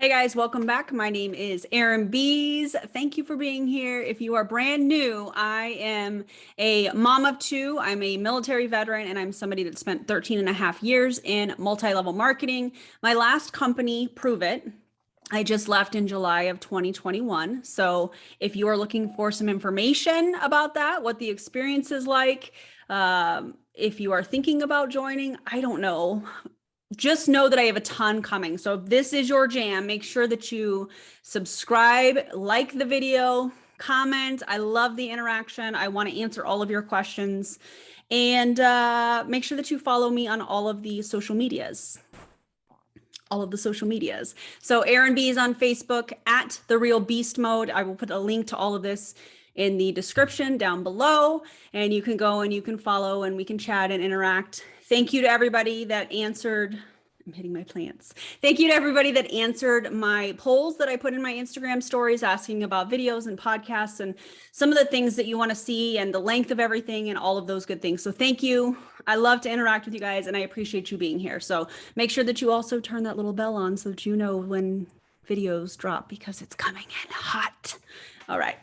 Hey guys, welcome back. My name is Erin Bees. Thank you for being here. If you are brand new, I am a mom of two. I'm a military veteran and I'm somebody that spent 13 and a half years in multi-level marketing. My last company, Pruvit, I just left in July of 2021. So if you are looking for some information about that, what the experience is like, if you are thinking about joining, I don't know. Just know that I have a ton coming. So if this is your jam, make sure that you subscribe, like the video, comment. I love the interaction. I want to answer all of your questions. And make sure that you follow me on all of the social medias. So Erin B is on Facebook at The Real Beast Mode. I will put a link to all of this in the description down below, and you can go and you can follow and we can chat and interact. Thank you to everybody that answered. I'm hitting my plants. Thank you to everybody that answered my polls that I put in my Instagram stories asking about videos and podcasts and some of the things that you want to see and the length of everything and all of those good things. So thank you. I love to interact with you guys and I appreciate you being here. So make sure that you also turn that little bell on so that you know when videos drop because it's coming in hot. All right.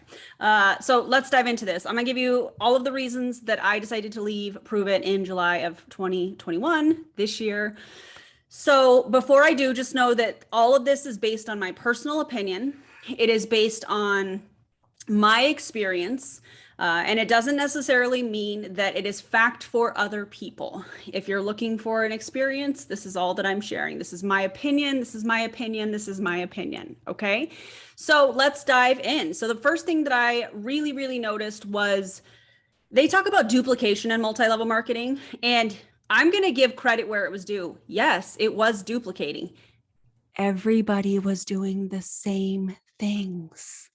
So let's dive into this. I'm going to give you all of the reasons that I decided to leave Pruvit in July of 2021 this year. So before I do, just know that all of this is based on my personal opinion. It is based on my experience, and it doesn't necessarily mean that it is fact for other people. If you're looking for an experience, this is all that I'm sharing. This is my opinion. This is my opinion. This is my opinion. Okay. So let's dive in. So the first thing that I really noticed was they talk about duplication in multi-level marketing, and I'm going to give credit where it was due. Yes, it was duplicating. Everybody was doing the same things.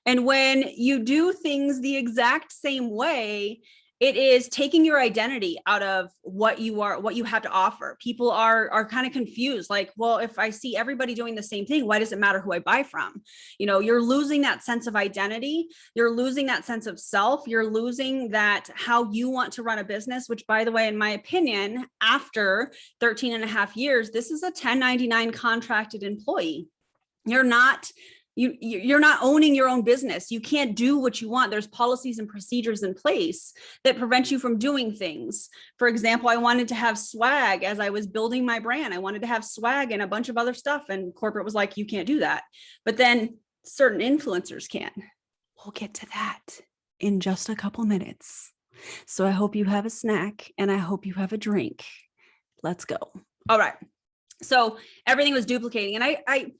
And when you do things the exact same way, it is taking your identity out of what you are, what you have to offer. People are kind of confused. Like, well, if I see everybody doing the same thing, why does it matter who I buy from? You know, you're losing that sense of identity. You're losing that sense of self. You're losing that how you want to run a business, which, by the way, in my opinion, after 13 and a half years, this is a 1099 contracted employee. You're not owning your own business. You can't do what you want. There's policies and procedures in place that prevent you from doing things. For example, I wanted to have swag as I was building my brand. I wanted to have swag and a bunch of other stuff. And corporate was like, you can't do that. But then certain influencers can. We'll get to that in just a couple minutes. So I hope you have a snack and I hope you have a drink. Let's go. All right. So everything was duplicating. And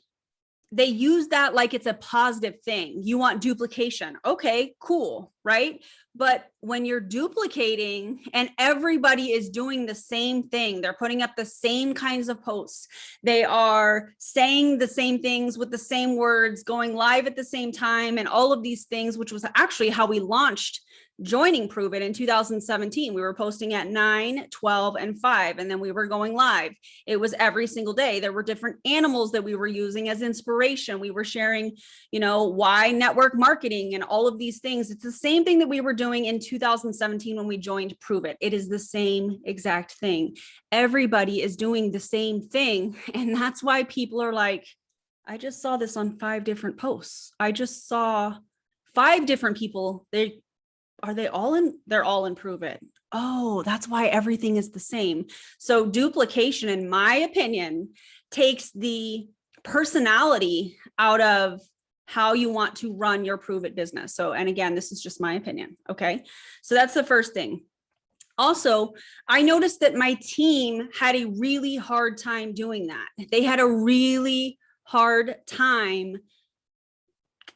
they use that like it's a positive thing. You want duplication. Okay, cool, right? But when you're duplicating and everybody is doing the same thing, they're putting up the same kinds of posts, they are saying the same things with the same words, going live at the same time, and all of these things, which was actually how we launched joining Pruvit in 2017. We were posting at 9, 12, and 5, and then we were going live. It was every single day. There were different animals that we were using as inspiration. We were sharing, you know, why network marketing and all of these things. It's the same thing that we were doing in 2017 when we joined Pruvit. It is the same exact thing. Everybody is doing the same thing. And that's why people are like, I just saw this on 5 different posts. I just saw 5 different people. They're all in Pruvit. Oh, that's why everything is the same. So duplication, in my opinion, takes the personality out of how you want to run your Pruvit business. So, and again, this is just my opinion. Okay. So that's the first thing. Also, I noticed that my team had a really hard time doing that. They had a really hard time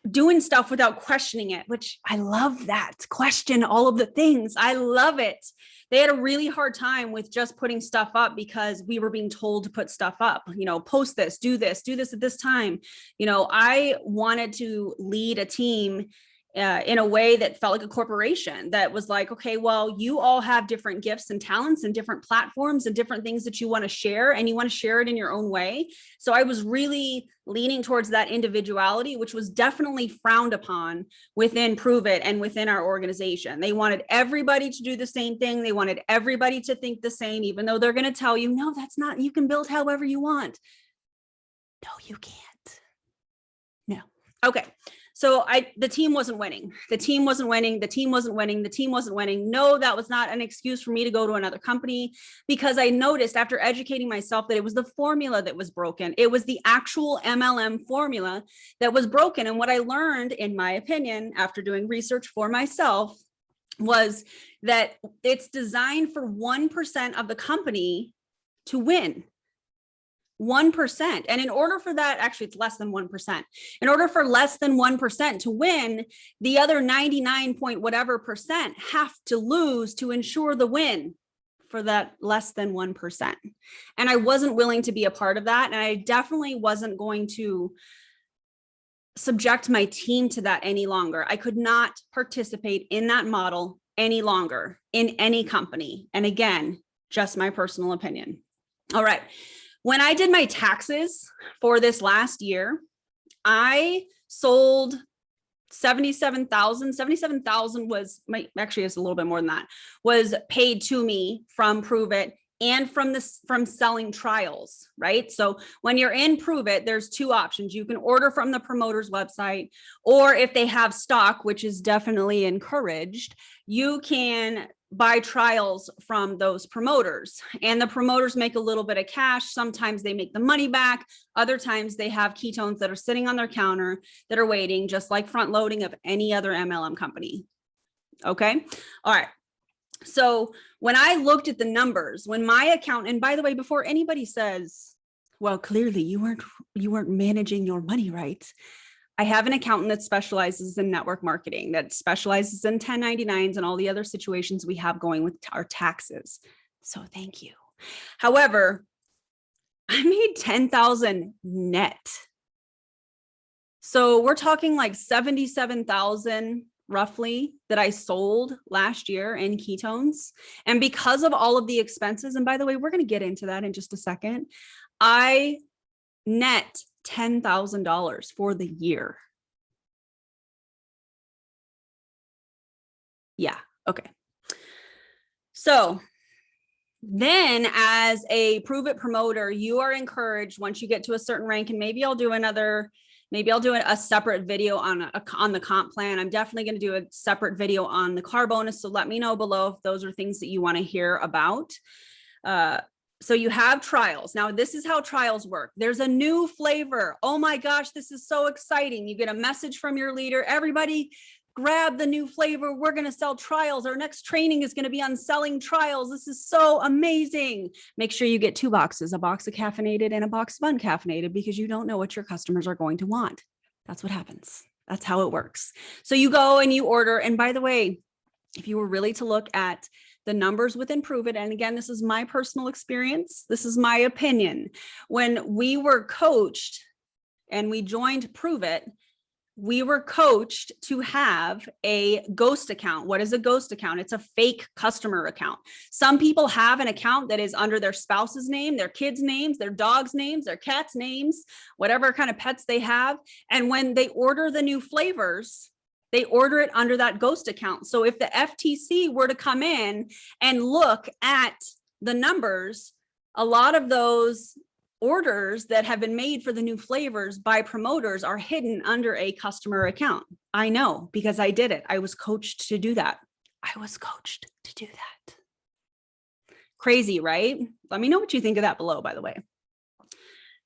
doing stuff without questioning it, which I love that. Question all of the things. I love it. They had a really hard time with just putting stuff up because we were being told to put stuff up, you know, post this, do this at this time. You know, I wanted to lead a team in a way that felt like a corporation that was like, okay, well, you all have different gifts and talents and different platforms and different things that you want to share, and you want to share it in your own way. So I was really leaning towards that individuality, which was definitely frowned upon within Pruvit and within our organization. They wanted everybody to do the same thing. They wanted everybody to think the same, even though they're going to tell you, no, that's not, you can build however you want. No, you can't. No. Okay. So the team wasn't winning. The team wasn't winning. The team wasn't winning. The team wasn't winning. No, that was not an excuse for me to go to another company, because I noticed after educating myself that it was the formula that was broken. It was the actual MLM formula that was broken. And what I learned, in my opinion, after doing research for myself, was that it's designed for 1% of the company to win. 1%. And in order for that, actually it's less than 1%. In order for less than 1% to win, the other 99 point whatever percent have to lose to ensure the win for that less than 1%. And I wasn't willing to be a part of that. And I definitely wasn't going to subject my team to that any longer. I could not participate in that model any longer in any company. And again, just my personal opinion. All right. When I did my taxes for this last year, I sold 77,000. 77,000 was actually it's a little bit more than that, was paid to me from Pruvit and from selling trials, right? So when you're in Pruvit, there's two options. You can order from the promoter's website, or if they have stock, which is definitely encouraged, you can buy trials from those promoters, and the promoters make a little bit of cash. Sometimes they make the money back. Other times they have ketones that are sitting on their counter that are waiting, just like front loading of any other MLM company. Okay. All right. So when I looked at the numbers, when my account, and by the way, before anybody says, well, clearly you weren't managing your money right, I have an accountant that specializes in network marketing, that specializes in 1099s and all the other situations we have going with our taxes. So thank you. However, I made 10,000 net. So we're talking like 77,000 roughly that I sold last year in ketones. And because of all of the expenses, and by the way, we're going to get into that in just a second, I net $10,000 for the year. Yeah. Okay. So then as a Pruvit promoter, you are encouraged once you get to a certain rank, and maybe I'll do a separate video on the comp plan. I'm definitely going to do a separate video on the car bonus. So let me know below if those are things that you want to hear about. So you have trials. Now, this is how trials work. There's a new flavor. Oh my gosh, this is so exciting. You get a message from your leader. Everybody grab the new flavor. We're going to sell trials. Our next training is going to be on selling trials. This is so amazing. Make sure you get 2 boxes, a box of caffeinated and a box of uncaffeinated, because you don't know what your customers are going to want. That's what happens. That's how it works. So you go and you order. And by the way, if you were really to look at the numbers within Pruvit, and again, this is my personal experience, this is my opinion. When we were coached and we joined Pruvit, we were coached to have a ghost account. What is a ghost account? It's a fake customer account. Some people have an account that is under their spouse's name, their kids' names, their dogs' names, their cats' names, whatever kind of pets they have. And when they order the new flavors, they order it under that ghost account. So if the FTC were to come in and look at the numbers, a lot of those orders that have been made for the new flavors by promoters are hidden under a customer account. I know, because I did it. I was coached to do that. Crazy, right? Let me know what you think of that below, by the way.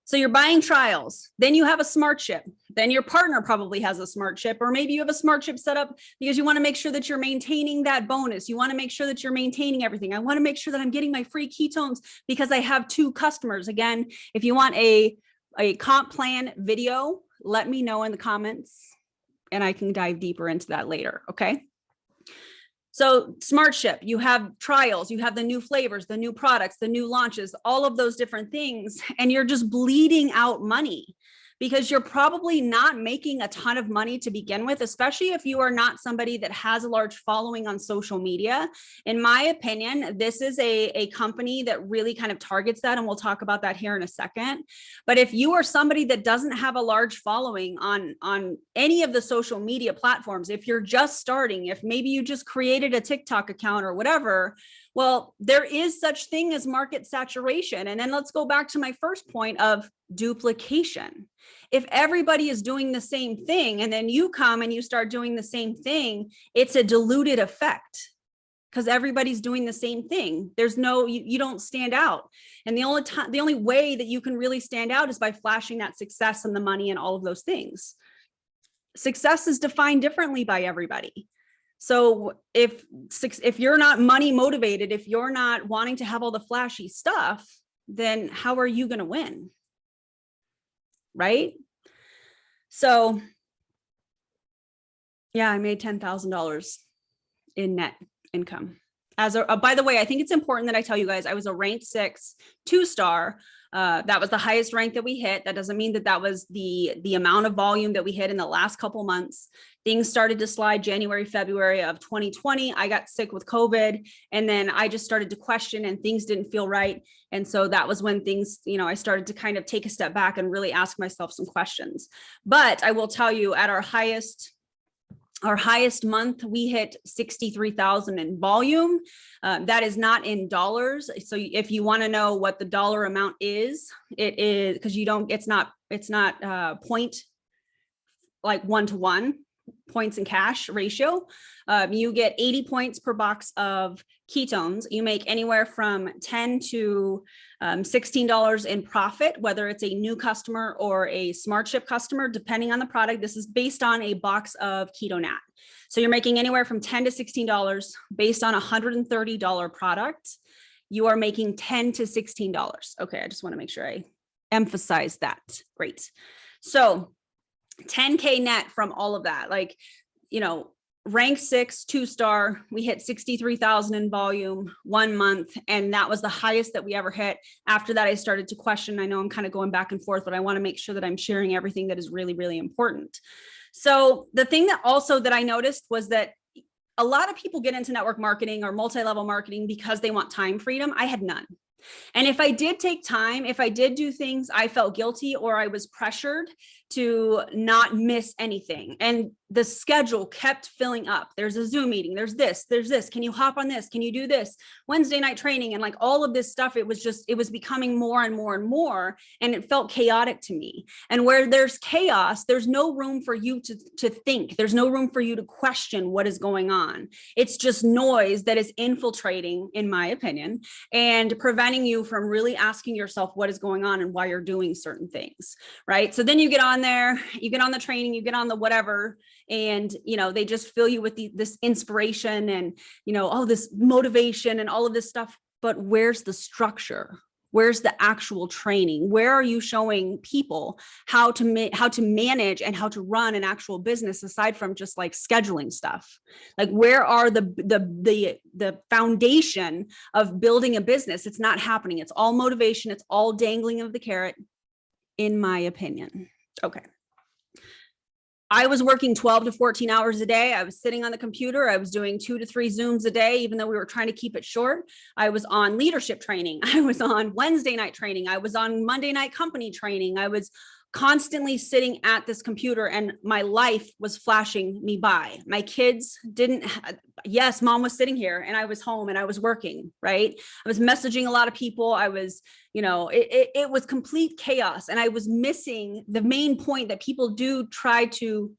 So you're buying trials, then you have a smart ship, then your partner probably has a smart ship, or maybe you have a smart ship set up because you want to make sure that you're maintaining that bonus. You want to make sure that you're maintaining everything. I want to make sure that I'm getting my free ketones because I have 2 customers. Again, if you want a comp plan video, let me know in the comments and I can dive deeper into that later. Okay. So smart ship, you have trials, you have the new flavors, the new products, the new launches, all of those different things. And you're just bleeding out money because you're probably not making a ton of money to begin with, especially if you are not somebody that has a large following on social media. In my opinion, this is a company that really kind of targets that. And we'll talk about that here in a second. But if you are somebody that doesn't have a large following on any of the social media platforms, if you're just starting, if maybe you just created a TikTok account or whatever, Well, there is such thing as market saturation. And then let's go back to my first point of duplication. If everybody is doing the same thing and then you come and you start doing the same thing, it's a diluted effect because everybody's doing the same thing. There's no, you don't stand out. And the only way that you can really stand out is by flashing that success and the money and all of those things. Success is defined differently by everybody. So if you're not money motivated, if you're not wanting to have all the flashy stuff, then how are you going to win? Right? So yeah, I made $10,000 in net income. As a, by the way, I think it's important that I tell you guys, I was a ranked 6, 2-star. That was the highest rank that we hit. That doesn't mean that that was the amount of volume that we hit in the last couple months. Things started to slide January, February of 2020. I got sick with COVID, and then I just started to question and things didn't feel right. And so that was when things, you know, I started to kind of take a step back and really ask myself some questions. But I will tell you, at our highest month, we hit 63,000 in volume. That is not in dollars. So if you want to know what the dollar amount is, it is, because you don't, it's not point like 1-to-1 points in cash ratio. You get 80 points per box of ketones. You make anywhere from $10 to $16 in profit, whether it's a new customer or a smart ship customer, depending on the product. This is based on a box of ketonat. So you're making anywhere from $10 to $16 based on a $130 product. You are making $10 to $16. Okay, I just want to make sure I emphasize that. Great. So 10K net from all of that, like, you know, rank 6, 2-star, we hit 63,000 in volume 1 month. And that was the highest that we ever hit. After that, I started to question. I know I'm kind of going back and forth, but I want to make sure that I'm sharing everything that is really, really important. So the thing that also that I noticed was that a lot of people get into network marketing or multi-level marketing because they want time freedom. I had none. And if I did take time, if I did do things, I felt guilty or I was pressured to not miss anything. And the schedule kept filling up. There's a Zoom meeting. There's this. Can you hop on this? Can you do this? Wednesday night training and like all of this stuff. It was becoming more and more and more. And it felt chaotic to me. And where there's chaos, there's no room for you to think. There's no room for you to question what is going on. It's just noise that is infiltrating, in my opinion, and preventing you from really asking yourself what is going on and why you're doing certain things, right? So then you get on there, you get on the training, you get on the whatever, and, you know, they just fill you with this inspiration and, you know, all this motivation and all of this stuff. But where's the structure? Where's the actual training? Where are you showing people how to manage and how to run an actual business aside from just like scheduling stuff? Like, where are the foundation of building a business? It's not happening. It's all motivation. It's all dangling of the carrot, in my opinion. Okay. I was working 12 to 14 hours a day. I was sitting on the computer. I was doing 2 to 3 Zooms a day, even though we were trying to keep it short. I was on leadership training. I was on Wednesday night training. I was on Monday night company training. I was constantly sitting at this computer and my life was flashing me by. My kids didn't, yes, mom was sitting here and I was home and I was working, right? I was messaging a lot of people. I was, you know, it was complete chaos. And I was missing the main point that people do try to,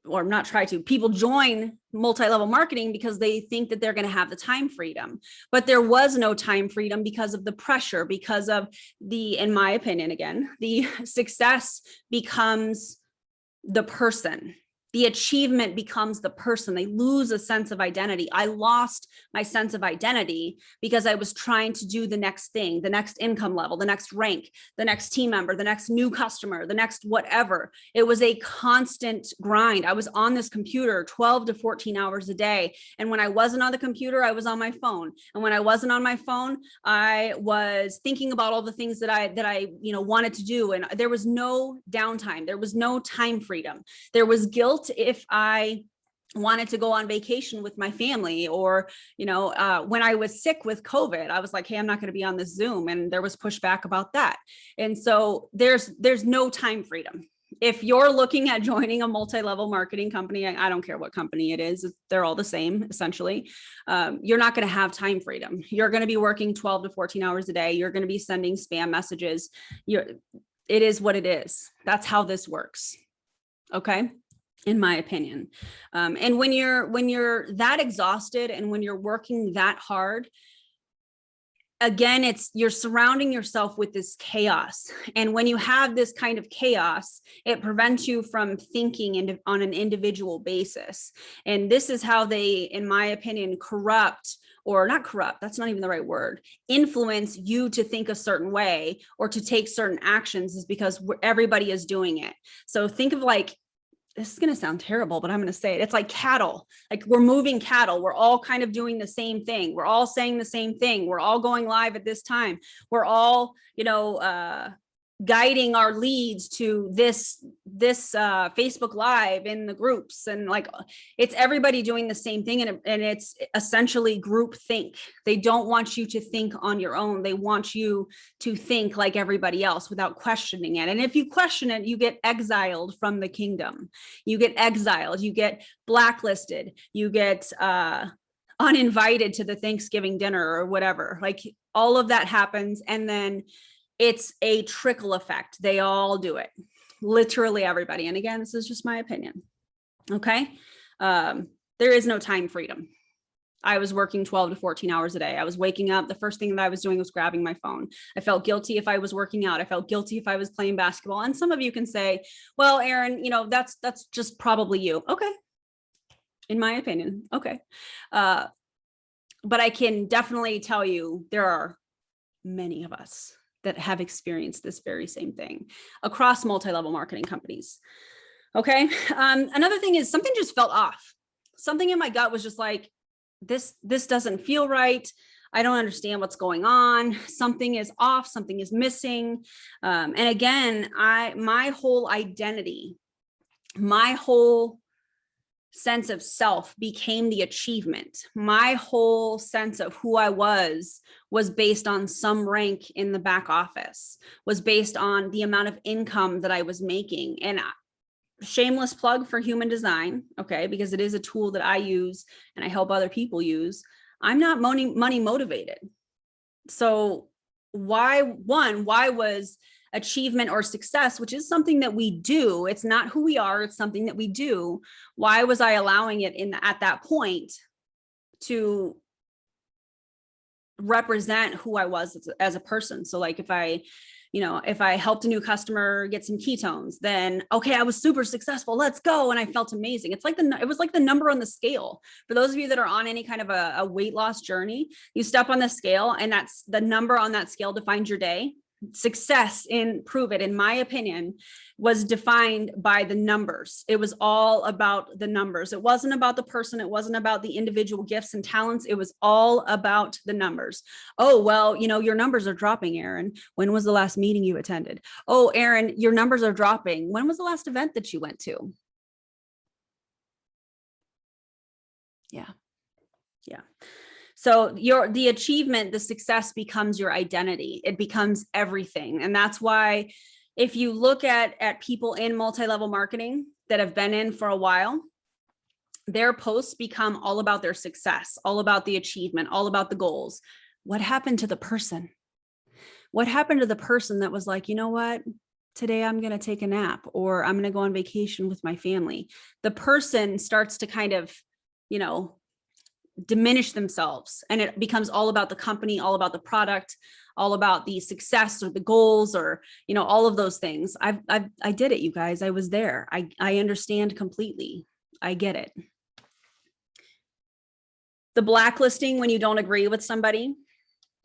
or not try to, people join multi-level marketing because they think that they're going to have the time freedom, but there was no time freedom because of the pressure, because of in my opinion, again, the success becomes the person. The achievement becomes the person. They lose a sense of identity. I lost my sense of identity because I was trying to do the next thing, the next income level, the next rank, the next team member, the next new customer, the next whatever. It was a constant grind. I was on this computer 12 to 14 hours a day. And when I wasn't on the computer, I was on my phone. And when I wasn't on my phone, I was thinking about all the things that I wanted to do. And there was no downtime. There was no time freedom. There was guilt if I wanted to go on vacation with my family, or, when I was sick with COVID, I was like, hey, I'm not going to be on this Zoom. And there was pushback about that. And so there's no time freedom. If you're looking at joining a multi-level marketing company, I don't care what company it is, they're all the same, essentially. You're not going to have time freedom. You're going to be working 12 to 14 hours a day. You're going to be sending spam messages. It is what it is. That's how this works. Okay. In my opinion. And when you're that exhausted and when you're working that hard, again, you're surrounding yourself with this chaos. And when you have this kind of chaos, it prevents you from thinking on an individual basis. And this is how they, in my opinion, not corrupt, that's not even the right word, influence you to think a certain way or to take certain actions, is because everybody is doing it. So think of like, this is going to sound terrible, but I'm going to say it. It's like cattle. Like we're moving cattle. We're all kind of doing the same thing. We're all saying the same thing. We're all going live at this time. We're all, guiding our leads to this Facebook Live in the groups, and like it's everybody doing the same thing, and it's essentially group think. They don't want you to think on your own. They want you to think like everybody else without questioning it. And if you question it, you get exiled from the kingdom. You get exiled. You get blacklisted. You get uninvited to the Thanksgiving dinner or whatever. Like all of that happens, and then it's a trickle effect. They all do it, literally everybody. And again, this is just my opinion. Okay. There is no time freedom. I was working 12 to 14 hours a day. I was waking up. The first thing that I was doing was grabbing my phone. I felt guilty if I was working out. I felt guilty if I was playing basketball. And some of you can say, well, Erin, that's just probably you. Okay. In my opinion. Okay. But I can definitely tell you there are many of us that have experienced this very same thing across multi-level marketing companies. Okay. Another thing is something just felt off. Something in my gut was just like, this doesn't feel right. I don't understand what's going on. Something is off. Something is missing. And again, my whole identity, my whole sense of self became the achievement. My whole sense of who I was based on some rank in the back office, was based on the amount of income that I was making. And shameless plug for human design, okay, because it is a tool that I use and I help other people use. I'm not money motivated. So why was achievement or success, which is something that we do, it's not who we are, it's something that we do, why was I allowing it at that point to represent who I was as a person? So like if I helped a new customer get some ketones, then okay, I was super successful, let's go, and I felt amazing. It was like the number on the scale. For those of you that are on any kind of a weight loss journey, you step on the scale and that's the number on that scale defines your day. Success in Pruvit, in my opinion, was defined by the numbers. It was all about the numbers. It wasn't about the person. It wasn't about the individual gifts and talents. It was all about the numbers. Oh, well, your numbers are dropping, Erin. When was the last meeting you attended? Oh, Erin, your numbers are dropping. When was the last event that you went to? Yeah. So the achievement, the success becomes your identity. It becomes everything. And that's why if you look at people in multi-level marketing that have been in for a while, their posts become all about their success, all about the achievement, all about the goals. What happened to the person? What happened to the person that was like, you know what? Today I'm going to take a nap, or I'm going to go on vacation with my family. The person starts to kind of, diminish themselves, and it becomes all about the company, all about the product, all about the success or the goals, or all of those things. I did it, you guys. I was there. I understand completely. I get it. The blacklisting, when you don't agree with somebody,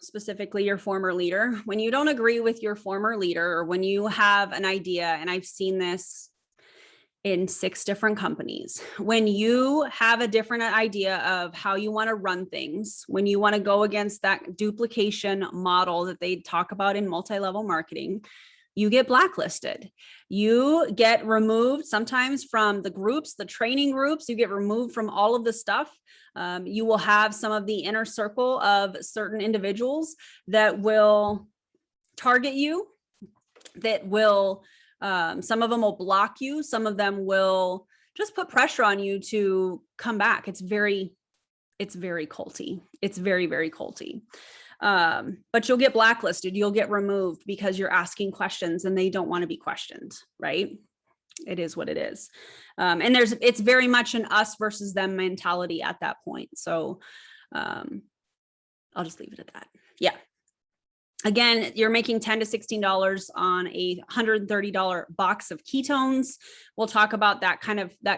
specifically your former leader, when you don't agree with your former leader, or when you have an idea, and I've seen this in 6 different companies. When you have a different idea of how you want to run things, when you want to go against that duplication model that they talk about in multi-level marketing, you get blacklisted. You get removed sometimes from the groups, the training groups. You get removed from all of the stuff. You will have some of the inner circle of certain individuals that will target you, that will Some of them will block you. Some of them will just put pressure on you to come back. It's very culty. It's very, very culty. But you'll get blacklisted. You'll get removed because you're asking questions and they don't want to be questioned, right? It is what it is. And it's very much an us versus them mentality at that point. So I'll just leave it at that. Yeah. Again, you're making $10 to $16 on a $130 box of ketones. We'll talk about that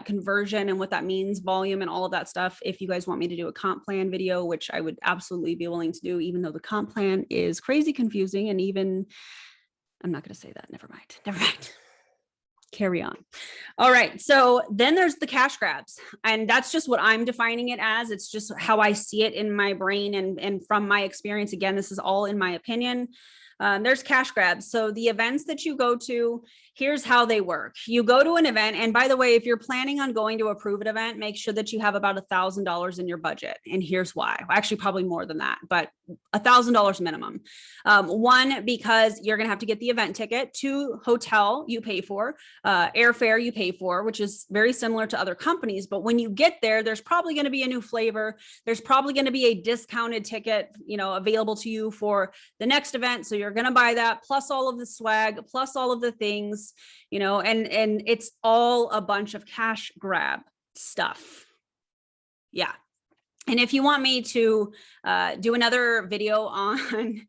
conversion and what that means, volume and all of that stuff. If you guys want me to do a comp plan video, which I would absolutely be willing to do, even though the comp plan is crazy confusing. And even, I'm not going to say that. Never mind. Carry on. All right. So then there's the cash grabs, and that's just what I'm defining it as. It's just how I see it in my brain and from my experience. Again, this is all in my opinion. There's cash grabs. So the events that you go to, here's how they work. You go to an event. And by the way, if you're planning on going to a Pruvit event, make sure that you have about $1,000 in your budget. And here's why. Actually, probably more than that, but $1,000 minimum. One, because you're going to have to get the event ticket. Two, hotel you pay for, airfare you pay for, which is very similar to other companies. But when you get there, there's probably going to be a new flavor. There's probably going to be a discounted ticket, available to you for the next event. So you're going to buy that, plus all of the swag, plus all of the things, and it's all a bunch of cash grab stuff. Yeah. And if you want me to do another video on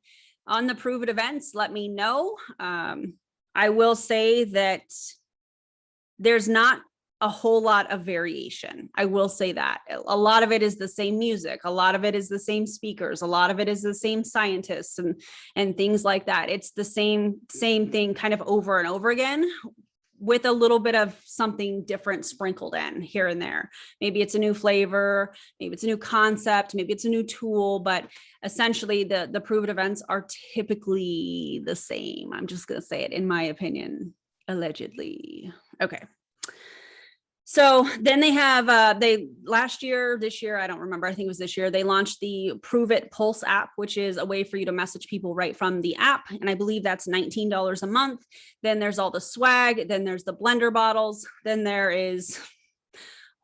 the Pruvit events, let me know. I will say that there's not a whole lot of variation. I will say that a lot of it is the same music. A lot of it is the same speakers. A lot of it is the same scientists and things like that. It's the same thing kind of over and over again, with a little bit of something different sprinkled in here and there. Maybe it's a new flavor, maybe it's a new concept, maybe it's a new tool, but essentially the Pruvit events are typically the same. I'm just going to say it, in my opinion, allegedly. Okay. So then they have, this year, I don't remember, I think it was this year, they launched the Pruvit Pulse app, which is a way for you to message people right from the app. And I believe that's $19 a month. Then there's all the swag, then there's the blender bottles, then there is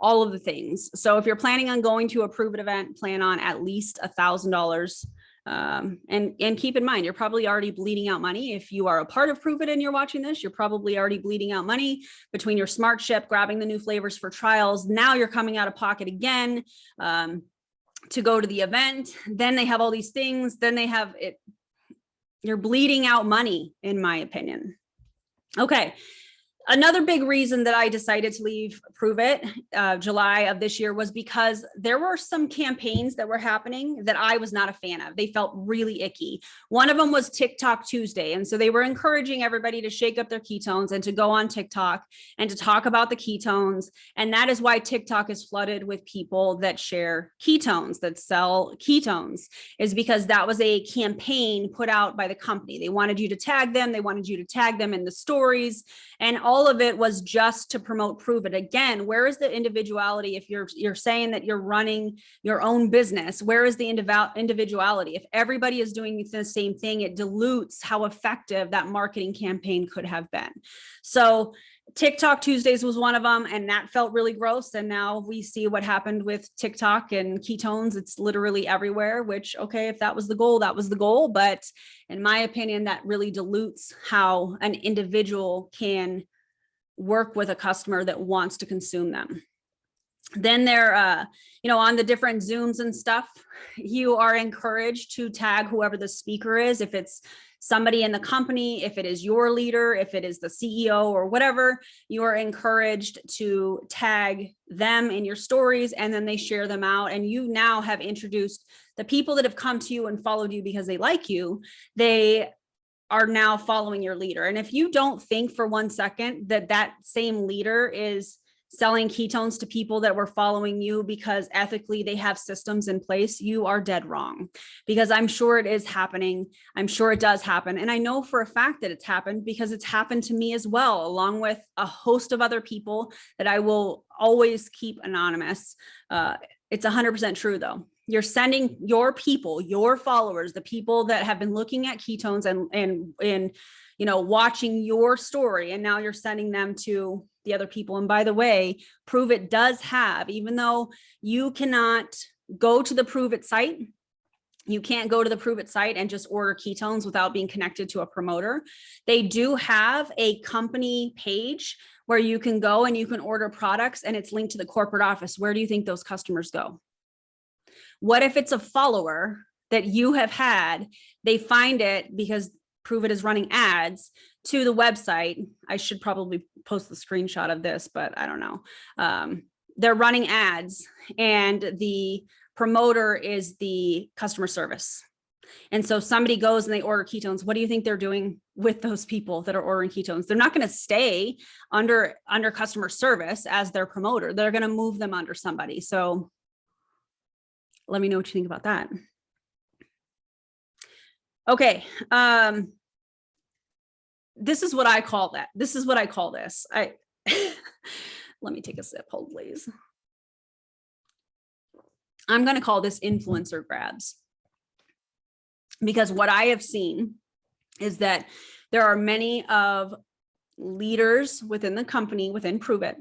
all of the things. So if you're planning on going to a Pruvit event, plan on at least $1,000. And keep in mind, you're probably already bleeding out money. If you are a part of Pruvit and you're watching this, you're probably already bleeding out money between your smart ship, grabbing the new flavors for trials. Now you're coming out of pocket again, to go to the event. Then they have all these things. Then they have it. You're bleeding out money, in my opinion. Okay. Another big reason that I decided to leave Pruvit July of this year was because there were some campaigns that were happening that I was not a fan of. They felt really icky. One of them was TikTok Tuesday. And so they were encouraging everybody to shake up their ketones and to go on TikTok and to talk about the ketones. And that is why TikTok is flooded with people that share ketones, that sell ketones, is because that was a campaign put out by the company. They wanted you to tag them. They wanted you to tag them in the stories, and all of it was just to promote Pruvit. Again, where is the individuality? If you're saying that you're running your own business, where is the individuality? If everybody is doing the same thing, it dilutes how effective that marketing campaign could have been. So TikTok Tuesdays was one of them, and that felt really gross. And now we see what happened with TikTok and ketones. It's literally everywhere, which, okay, if that was the goal, that was the goal. But in my opinion, that really dilutes how an individual can work with a customer that wants to consume them. Then they're, on the different Zooms and stuff, you are encouraged to tag whoever the speaker is. If it's somebody in the company, if it is your leader, if it is the CEO or whatever, you are encouraged to tag them in your stories, and then they share them out. And you now have introduced the people that have come to you and followed you because they like you. They are now following your leader. And if you don't think for 1 second that that same leader is selling ketones to people that were following you because ethically they have systems in place, you are dead wrong, because I'm sure it is happening. I'm sure it does happen. And I know for a fact that it's happened because it's happened to me as well, along with a host of other people that I will always keep anonymous. It's 100% true though. You're sending your people, your followers, the people that have been looking at ketones and watching your story, and now you're sending them to the other people. And by the way, Pruvit does have, even though you cannot go to the Pruvit site, you can't go to the Pruvit site and just order ketones without being connected to a promoter. They do have a company page where you can go and you can order products, and it's linked to the corporate office. Where do you think those customers go? What if it's a follower that you have had? They find it because Pruvit is running ads to the website. I should probably post the screenshot of this, but I don't know. They're running ads, and the promoter is the customer service. And so somebody goes and they order ketones. What do you think they're doing with those people that are ordering ketones? They're not going to stay under customer service as their promoter. They're going to move them under somebody. So let me know what you think about that. Okay. This is what I call that. This is what I call this. Let me take a sip. Hold, please. I'm going to call this influencer grabs, because what I have seen is that there are many of leaders within the company, within Pruvit,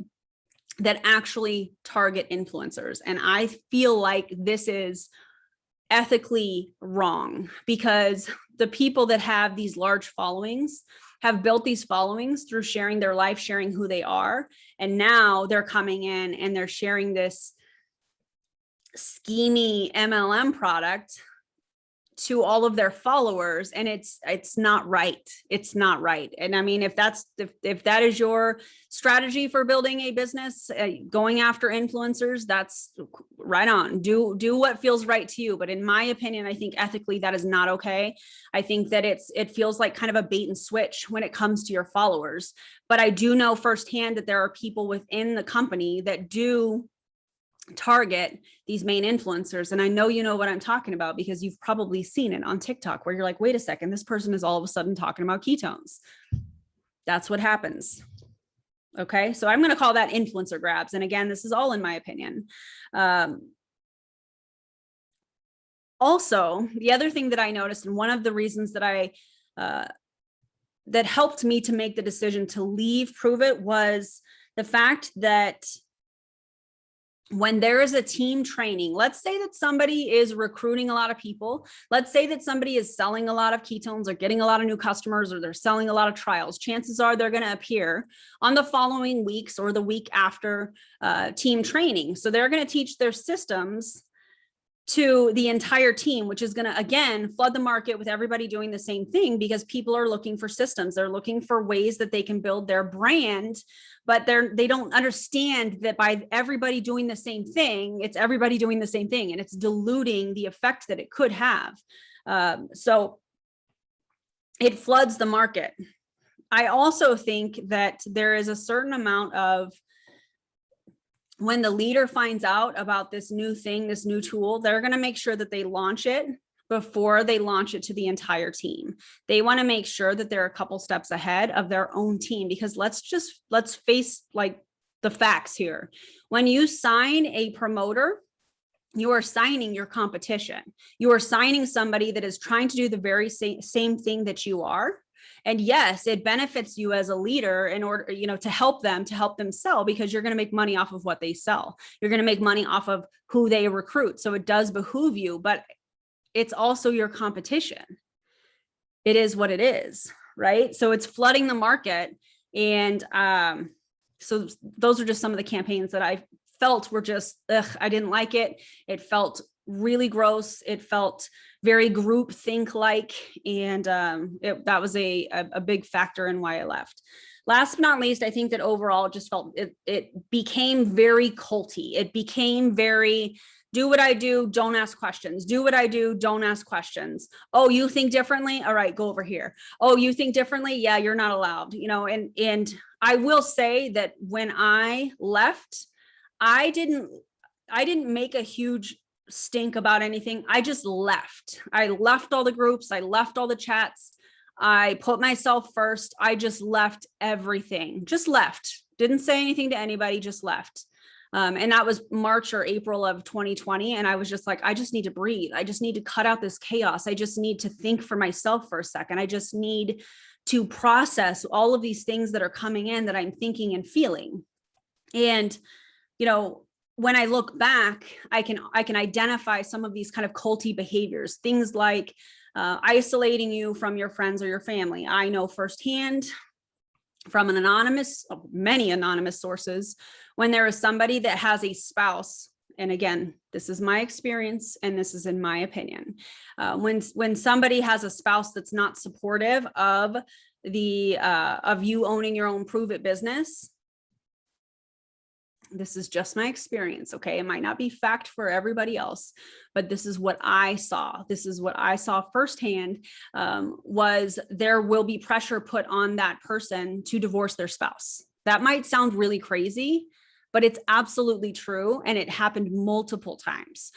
that actually target influencers. And I feel like this is ethically wrong, because the people that have these large followings have built these followings through sharing their life, sharing who they are. And now they're coming in and they're sharing this schemy MLM product to all of their followers, and it's not right. It's not right. And I mean, if that is your strategy for building a business, going after influencers, that's right on. Do what feels right to you. But in my opinion, I think ethically that is not okay. I think that it feels like kind of a bait and switch when it comes to your followers. But I do know firsthand that there are people within the company that do target these main influencers. And I know you know what I'm talking about, because you've probably seen it on TikTok, where you're like, wait a second, this person is all of a sudden talking about ketones. That's what happens. Okay. So I'm going to call that influencer grabs. And again, this is all in my opinion. Also, the other thing that I noticed, and one of the reasons that that helped me to make the decision to leave Pruvit, was the fact that when there is a team training, let's say that somebody is recruiting a lot of people. Let's say that somebody is selling a lot of ketones or getting a lot of new customers, or they're selling a lot of trials. Chances are they're going to appear on the following weeks or the week after team training. So they're going to teach their systems to the entire team, which is going to, again, flood the market with everybody doing the same thing, because people are looking for systems. They're looking for ways that they can build their brand, but they don't understand that by everybody doing the same thing, it's everybody doing the same thing, and it's diluting the effect that it could have. So it floods the market. I also think that there is a certain amount of, when the leader finds out about this new thing, this new tool, they're going to make sure that they launch it before they launch it to the entire team. They want to make sure that they're a couple steps ahead of their own team, because let's face like the facts here. When you sign a promoter, you are signing your competition. You are signing somebody that is trying to do the very same thing that you are. And yes, it benefits you as a leader in order, to help them sell, because you're going to make money off of what they sell. You're going to make money off of who they recruit. So it does behoove you, but it's also your competition. It is what it is, right? So it's flooding the market. And so those are just some of the campaigns that I felt were just, I didn't like it. It felt really gross. It felt very group think like, and that was a big factor in why I left. Last but not least, I think that overall it just felt, it became very culty. It became very, do what I do, don't ask questions. Do what I do, don't ask questions. Oh, you think differently? All right, go over here. Oh, you think differently? Yeah, you're not allowed, and I will say that when I left, I didn't make a huge stink about anything. I just left. I left all the groups. I left all the chats. I put myself first. I just left everything. Just left. Didn't say anything to anybody. Just left. And that was March or April of 2020. And I was just like, I just need to breathe. I just need to cut out this chaos. I just need to think for myself for a second. I just need to process all of these things that are coming in that I'm thinking and feeling. And, you know, when I look back, I can identify some of these kind of culty behaviors, things like isolating you from your friends or your family. I know firsthand from many anonymous sources, when there is somebody that has a spouse, and again, this is my experience and this is in my opinion, when somebody has a spouse that's not supportive of you owning your own Pruvit business, this is just my experience, okay? It might not be fact for everybody else, but this is what I saw. This is what I saw firsthand, was there will be pressure put on that person to divorce their spouse. That might sound really crazy, but it's absolutely true. And it happened multiple times,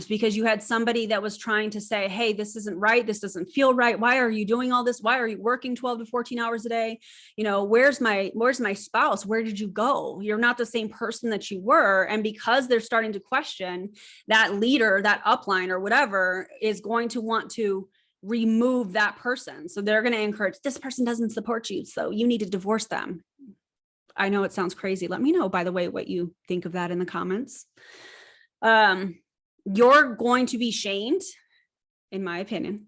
because you had somebody that was trying to say, hey, this isn't right. This doesn't feel right. Why are you doing all this? Why are you working 12 to 14 hours a day? You know, where's my spouse? Where did you go? You're not the same person that you were. And because they're starting to question, that leader, that upline or whatever is going to want to remove that person. So they're going to encourage, this person doesn't support you, so you need to divorce them. I know it sounds crazy. Let me know, by the way, what you think of that in the comments. You're going to be shamed, in my opinion,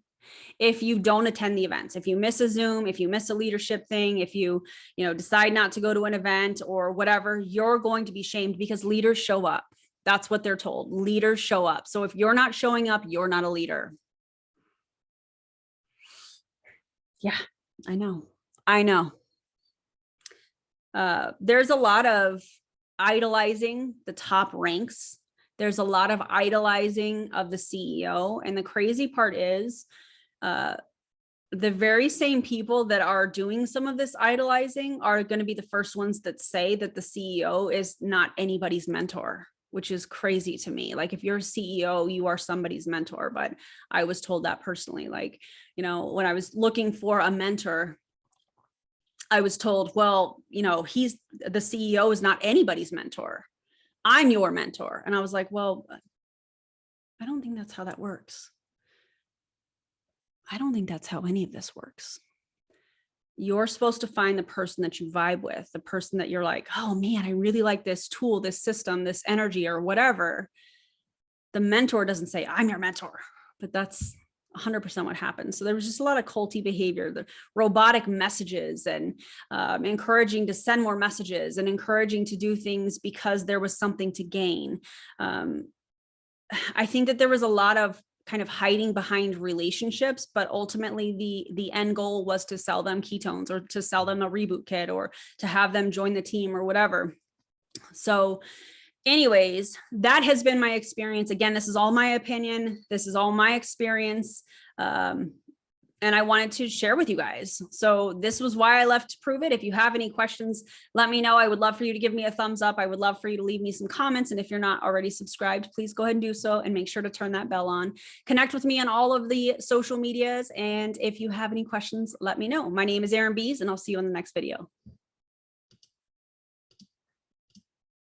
if you don't attend the events. If you miss a Zoom, if you miss a leadership thing, if you decide not to go to an event or whatever, you're going to be shamed because leaders show up. That's what they're told. Leaders show up. So if you're not showing up, you're not a leader. Yeah, I know. There's a lot of idolizing the top ranks. There's a lot of idolizing of the CEO. And the crazy part is the very same people that are doing some of this idolizing are going to be the first ones that say that the CEO is not anybody's mentor, which is crazy to me. Like, if you're a CEO, you are somebody's mentor. But I was told that personally, like, when I was looking for a mentor, I was told, well, the CEO is not anybody's mentor. I'm your mentor. And I was like, well, I don't think that's how that works. I don't think that's how any of this works. You're supposed to find the person that you vibe with, the person that you're like, oh man, I really like this tool, this system, this energy, or whatever. The mentor doesn't say, I'm your mentor, but that's 100% what happened. So there was just a lot of culty behavior, the robotic messages, and encouraging to send more messages and encouraging to do things because there was something to gain. I think that there was a lot of kind of hiding behind relationships, but ultimately the end goal was to sell them ketones or to sell them a reboot kit or to have them join the team or whatever. So anyways, that has been my experience. Again, this is all my opinion. This is all my experience. And I wanted to share with you guys. So this was why I left Pruvit. If you have any questions, let me know. I would love for you to give me a thumbs up. I would love for you to leave me some comments. And if you're not already subscribed, please go ahead and do so and make sure to turn that bell on. Connect with me on all of the social medias. And if you have any questions, let me know. My name is Erin Bees, and I'll see you in the next video.